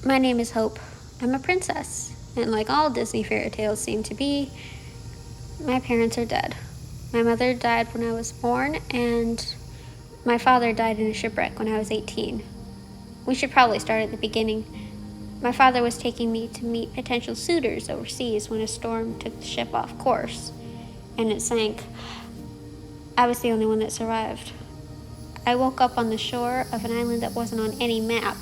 My name is Hope. I'm a princess, and like all Disney fairy tales seem to be, my parents are dead. My mother died when I was born, and my father died in a shipwreck when I was 18. We should probably start at the beginning. My father was taking me to meet potential suitors overseas when a storm took the ship off course, and it sank. I was the only one that survived. I woke up on the shore of an island that wasn't on any map.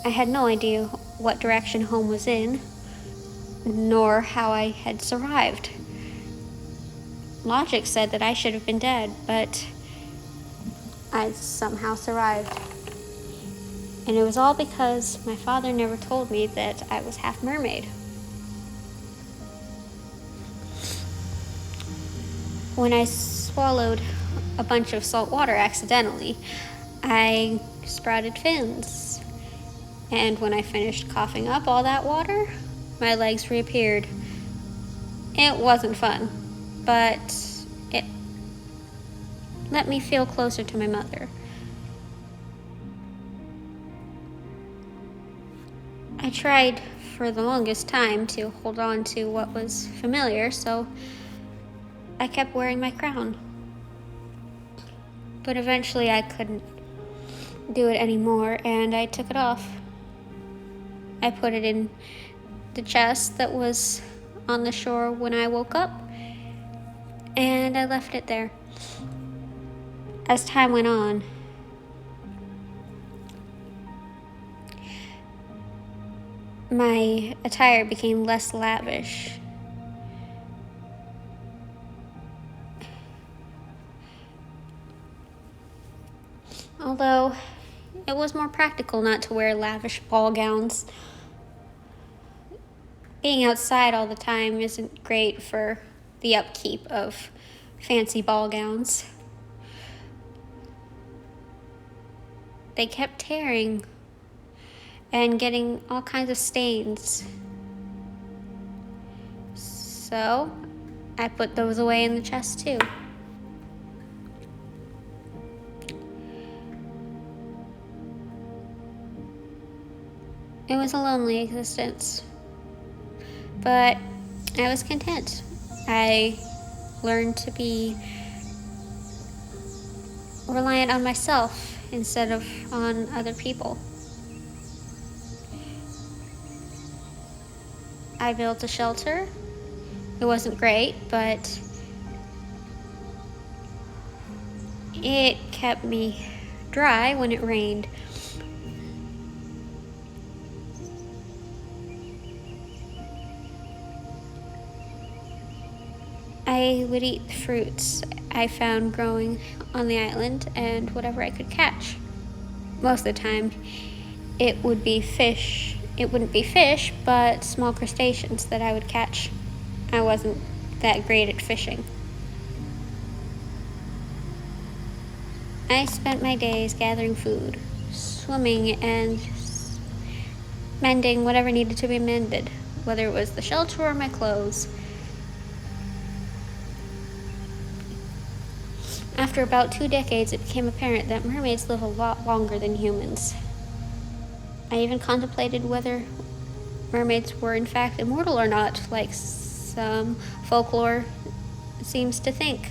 I had no idea what direction home was in, nor how I had survived. Logic said that I should have been dead, but I somehow survived. And it was all because my father never told me that I was half mermaid. When I swallowed a bunch of salt water accidentally, I sprouted fins. And when I finished coughing up all that water, my legs reappeared. It wasn't fun, but it let me feel closer to my mother. I tried for the longest time to hold on to what was familiar, so I kept wearing my crown. But eventually I couldn't do it anymore, and I took it off. I put it in the chest that was on the shore when I woke up, and I left it there. As time went on, my attire became less lavish. Although it was more practical not to wear lavish ball gowns. Being outside all the time isn't great for the upkeep of fancy ball gowns. They kept tearing and getting all kinds of stains. So I put those away in the chest too. It was a lonely existence, but I was content. I learned to be reliant on myself instead of on other people. I built a shelter. It wasn't great, but it kept me dry when it rained. I would eat the fruits I found growing on the island and whatever I could catch. Most of the time, it would be fish. It wouldn't be fish, but small crustaceans that I would catch. I wasn't that great at fishing. I spent my days gathering food, swimming, and mending whatever needed to be mended, whether it was the shelter or my clothes. After about 2 decades, it became apparent that mermaids live a lot longer than humans. I even contemplated whether mermaids were in fact immortal or not, like some folklore seems to think.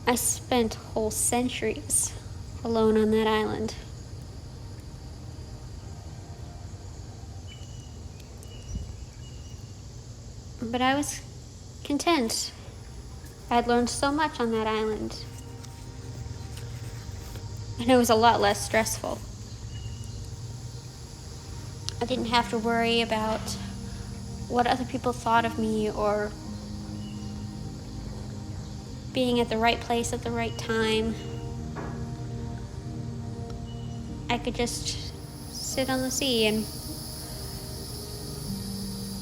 I spent whole centuries alone on that island. But I was content. I'd learned so much on that island. And it was a lot less stressful. I didn't have to worry about what other people thought of me or being at the right place at the right time. I could just sit on the sea and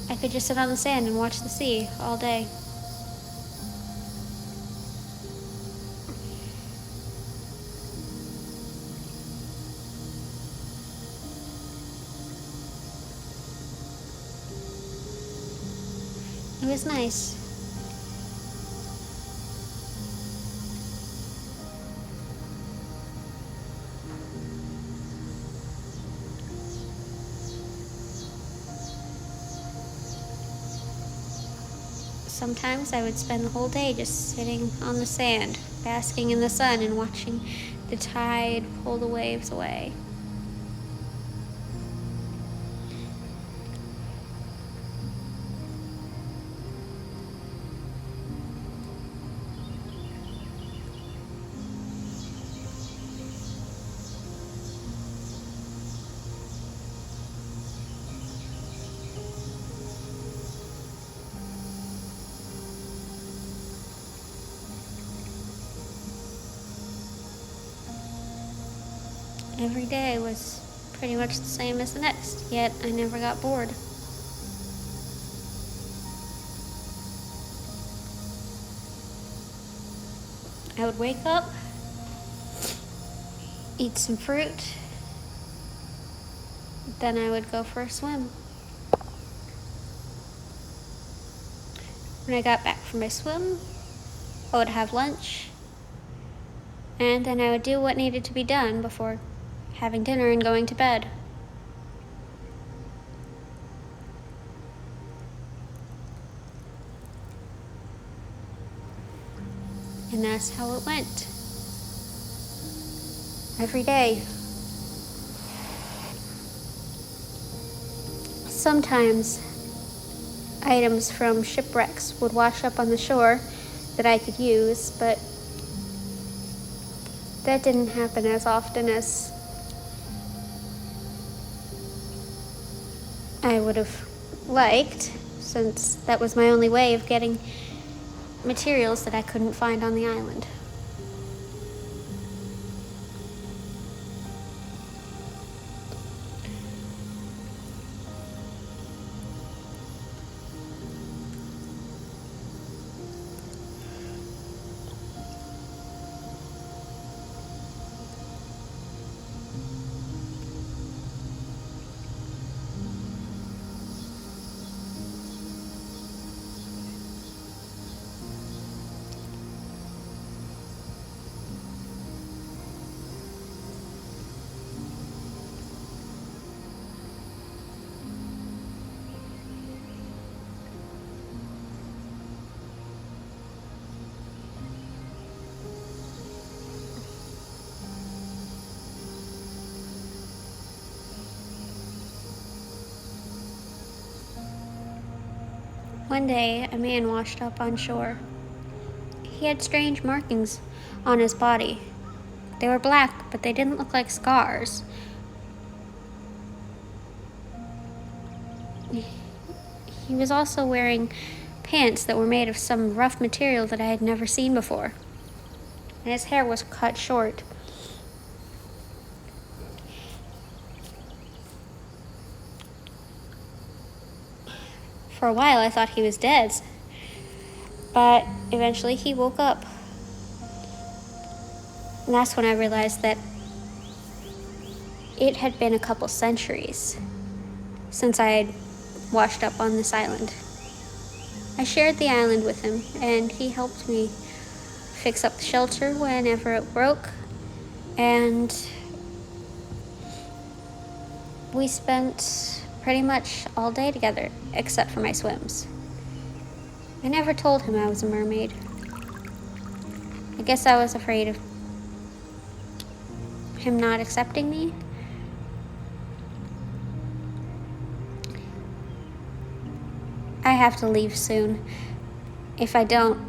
I could just sit on the sand and watch the sea all day. It was nice. sometimes I would spend the whole day just sitting on the sand, basking in the sun and watching the tide pull the waves away. Every day was pretty much the same as the next, yet I never got bored. I would wake up, eat some fruit, then I would go for a swim. When I got back from my swim, I would have lunch, and then I would do what needed to be done before having dinner and going to bed. And that's how it went. Every day. Sometimes items from shipwrecks would wash up on the shore that I could use, but that didn't happen as often as I would have liked, since that was my only way of getting materials that I couldn't find on the island. One day, a man washed up on shore. He had strange markings on his body. They were black, but they didn't look like scars. He was also wearing pants that were made of some rough material that I had never seen before. And his hair was cut short. For a while, I thought he was dead, but eventually he woke up. And that's when I realized that it had been a couple centuries since I had washed up on this island. I shared the island with him, and he helped me fix up the shelter whenever it broke, and we spent pretty much all day together, except for my swims. I never told him I was a mermaid. I guess I was afraid of him not accepting me. I have to leave soon. If I don't,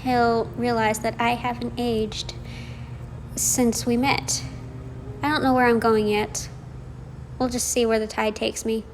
he'll realize that I haven't aged since we met. I don't know where I'm going yet. We'll just see where the tide takes me.